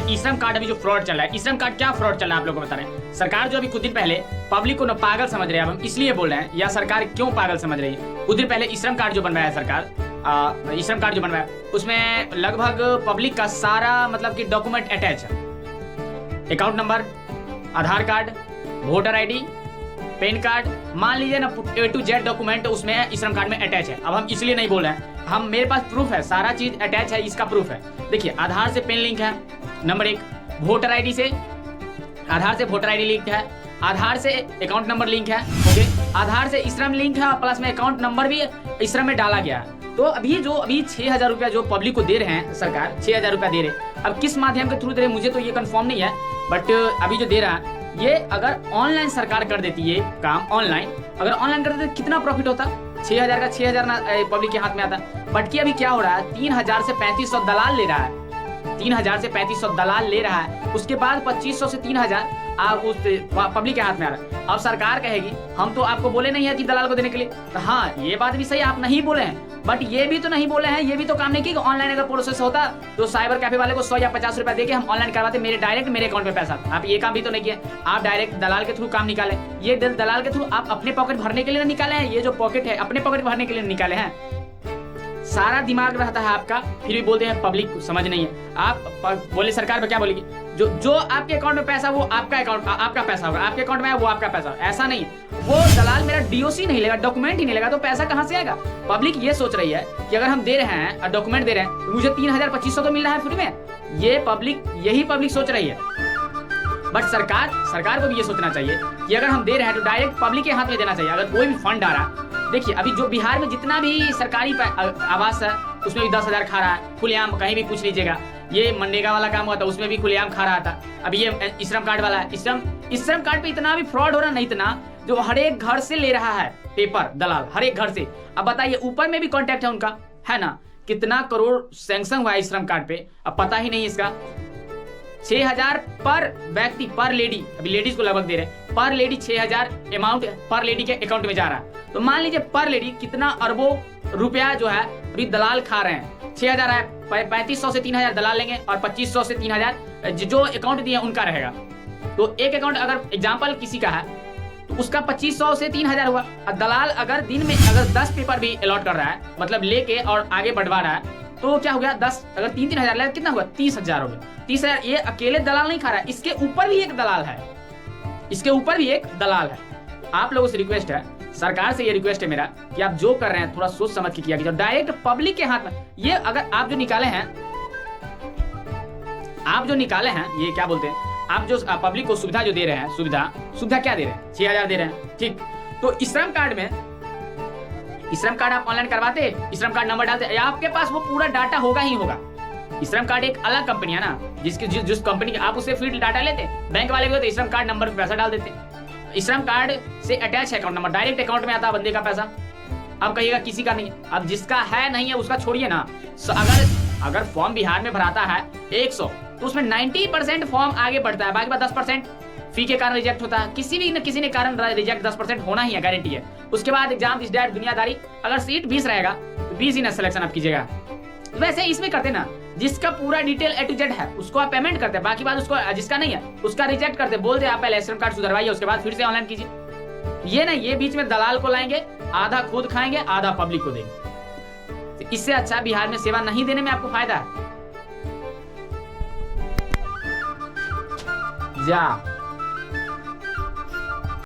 ई श्रम कार्ड अभी जो फ्रॉड चल रहा है, ई श्रम कार्ड क्या फ्रॉड चल रहा है आप लोगों को बता रहे हैं। सरकार जो अभी कुछ दिन पहले पब्लिक को न पागल समझ रहे हैं, अब हम इसलिए बोल रहे हैं, या सरकार क्यों पागल समझ रही है। कुछ दिन पहले ई श्रम कार्ड जो बनवाया है सरकार, ई श्रम कार्ड जो बनवाया उसमें लगभग पब्लिक का सारा मतलब कि डॉक्यूमेंट अटैच है। Account number, Aadhaar card, voter ID, PAN card, मान लीजिए ना A to Z डॉक्यूमेंट उसमें ई श्रम कार्ड में अटैच है। अब हम इसलिए नहीं बोल रहे हैं, हम मेरे पास प्रूफ है, सारा चीज अटैच है, इसका प्रूफ है। देखिए आधार से पेन लिंक है, नंबर 1, वोटर ID से, आधार से वोटर ID लिंक है, आधार से अकाउंट नंबर लिंक है, ओके, आधार से ई श्रम लिंक है, प्लस में अकाउंट नंबर भी ई श्रम में डाला गया है। तो अभी 6,000 रुपया जो पब्लिक को दे रहे हैं, सरकार 6,000 रुपया दे रहे, अब किस माध्यम के थ्रू दे रहे मुझे तो ये कंफर्म नहीं है, बट अभी जो दे रहा है ये अगर ऑनलाइन सरकार कर देती है काम, ऑनलाइन अगर ऑनलाइन कर देती तो कितना प्रॉफिट होता। 6,000 का 6,000 ना पब्लिक के हाथ में आता, बट कि अभी क्या हो रहा है, 3,000 से 3,500 दलाल ले रहा है, 3,000 से 3,500 दलाल ले रहा है, उसके बाद 2,500 से 3,000 आप उस पब्लिक के हाथ में आ रहा है। अब सरकार कहेगी हम तो आपको बोले नहीं है कि दलाल को देने के लिए, तो हाँ ये बात भी सही, आप नहीं बोले हैं, बट ये भी तो नहीं बोले हैं, ये भी तो काम नहीं किया। ऑनलाइन अगर प्रोसेस होता तो साइबर कैफे वाले को 100 या 50 रुपया देके हम ऑनलाइन करवाते, मेरे डायरेक्ट मेरे अकाउंट में पैसा। आप ये काम भी तो नहीं किया, आप डायरेक्ट दलाल के थ्रू काम निकाले। ये दलाल के थ्रू आप अपने पॉकेट भरने के लिए ना निकाले हैं, ये जो पॉकेट है अपने पॉकेट भरने के लिए निकाले हैं। सारा दिमाग रहता है आपका, फिर भी बोलते हैं पब्लिक को समझ नहीं है। आप बोले सरकार पे क्या बोलेगी, जो आपके अकाउंट में पैसा वो आपका अकाउंट, आपका पैसा होगा, आपके अकाउंट में है वो आपका पैसा। ऐसा नहीं है, वो दलाल मेरा DOC नहीं लेगा, डॉक्यूमेंट ही नहीं लेगा, तो पैसा कहां से आएगा। पब्लिक ये सोच रही है कि अगर हम दे रहे हैं डॉक्यूमेंट दे रहे हैं तो मुझे 3,000-2,500 तो मिल रहा है फ्री में। ये पब्लिक, यही पब्लिक सोच रही है, बट सरकार को भी ये सोचना चाहिए कि अगर हम दे रहे हैं तो डायरेक्ट पब्लिक के हाथ में देना चाहिए। अगर कोई भी फंड आ रहा है, देखिए अभी जो बिहार में जितना भी सरकारी आवास है उसमें भी 10,000 खा रहा है खुलेआम, कहीं भी पूछ लीजिएगा। ये मनरेगा वाला काम हुआ था उसमें भी खुलेआम खा रहा था। अभी ये ई श्रम कार्ड वाला है, ई श्रम कार्ड पे इतना भी फ्रॉड हो रहा, नहीं इतना, जो हर एक घर से ले रहा है पेपर दलाल, हर एक घर से। अब बताइए ऊपर में भी कॉन्टेक्ट है उनका, है ना, कितना करोड़ सैंक्शन हुआ है ई श्रम कार्ड पे, अब पता ही नहीं इसका। 6,000 पर व्यक्ति, पर लेडी, अभी लेडीज को लगभग दे रहे हैं, पर लेडी 6,000 अमाउंट पर लेडी के अकाउंट में जा रहा है। तो मान लीजिए पर लेडी कितना अरबों रुपया जो है अभी दलाल खा रहे हैं। 6,000 है, 3,500 से 3,000 दलाल लेंगे और 2,500 से 3,000 जो अकाउंट दिए उनका रहेगा। तो एक अकाउंट अगर एग्जाम्पल किसी का है तो उसका 2,500 से 3,000 हुआ। और दलाल अगर दिन में अगर 10 पेपर भी अलॉट कर रहा है, मतलब लेके और आगे बढ़वा रहा है, तो क्या हो गया, 10 अगर 3-3 हजार ले कितना हुआ, 30,000 हो गया। 30,000 ये अकेले दलाल नहीं खा रहा है, इसके ऊपर भी एक दलाल है, इसके ऊपर भी एक दलाल है। आप लोगों से रिक्वेस्ट है, सरकार से ये रिक्वेस्ट है मेरा कि आप जो कर रहे हैं थोड़ा सोच समझ के किया कीजिए। डायरेक्ट पब्लिक के हाथ में ये अगर आप जो निकाले हैं, ये क्या बोलते हैं, आप जो पब्लिक को सुविधा जो दे रहे हैं, सुविधा क्या दे रहे हैं, 6,000 दे रहे हैं, ठीक। तो ई श्रम कार्ड में, ई श्रम कार्ड आप ऑनलाइन करवाते, ई श्रम कार्ड नंबर डालते, आपके पास वो पूरा डाटा होगा ही होगा। ई श्रम कार्ड एक अलग कंपनी है ना, जिस कंपनी के आप उससे फील्ड डाटा लेते, बैंक वाले भी होते, ई श्रम कार्ड नंबर पे पैसा डाल देते। ई श्रम कार्ड से अटैच है अकाउंट नंबर, डायरेक्ट अकाउंट में आता है बंदे का पैसा। अब कहिएगा किसी का नहीं, अब जिसका है नहीं है उसका छोड़िए ना। अगर फॉर्म बिहार में भराता है 100 तो उसमें 90% फॉर्म आगे बढ़ता है, बाकी 10% फी के कारण रिजेक्ट होता है। किसी ने कारण रिजेक्ट 10% होना ही है, गारंटी है। उसके बाद एग्जाम इस डेट दुनियादारी, अगर सीट 20 रहेगा तो 20 ही ना सिलेक्शन आप कीजिएगा। वैसे इसमें करते ना, जिसका पूरा डिटेल A to Z है उसको आप पेमेंट करते हैं, बाकी बात उसको, जिसका नहीं है उसका रिजेक्ट करते, बोलते आप पहले श्रम कार्ड सुधरवाइए उसके बाद फिर से ऑनलाइन कीजिए। ये ना, ये बीच में दलाल को लाएंगे, आधा खुद खाएंगे आधा पब्लिक को देंगे। तो इससे अच्छा बिहार में सेवा नहीं देने में आपको फायदा है। जा